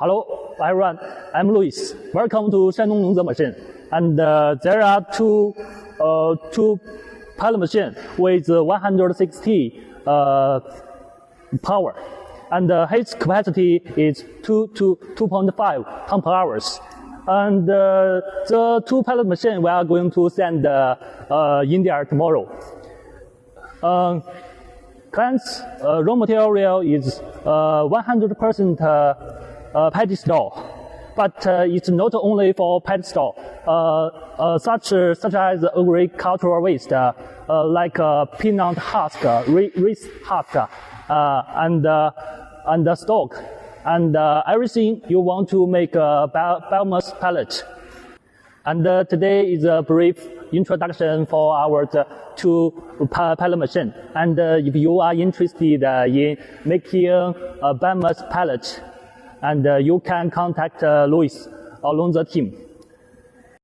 Hello, everyone. I'm Luis. Welcome to Shandong Nongze machine. And there are two pellet machine with 160 power, and its capacity is 2.5 ton per hours. And the two pellet machine we are going to send India tomorrow. Client's raw material is 100% pedestal, but it's not only for pedestal. Such as agricultural waste, like peanut husk, rice husk, and stock, and everything you want to make a biomass pellet. And today is a brief introduction for our two pellet machine. And if you are interested in making a biomass pellet, and you can contact Luis along the team.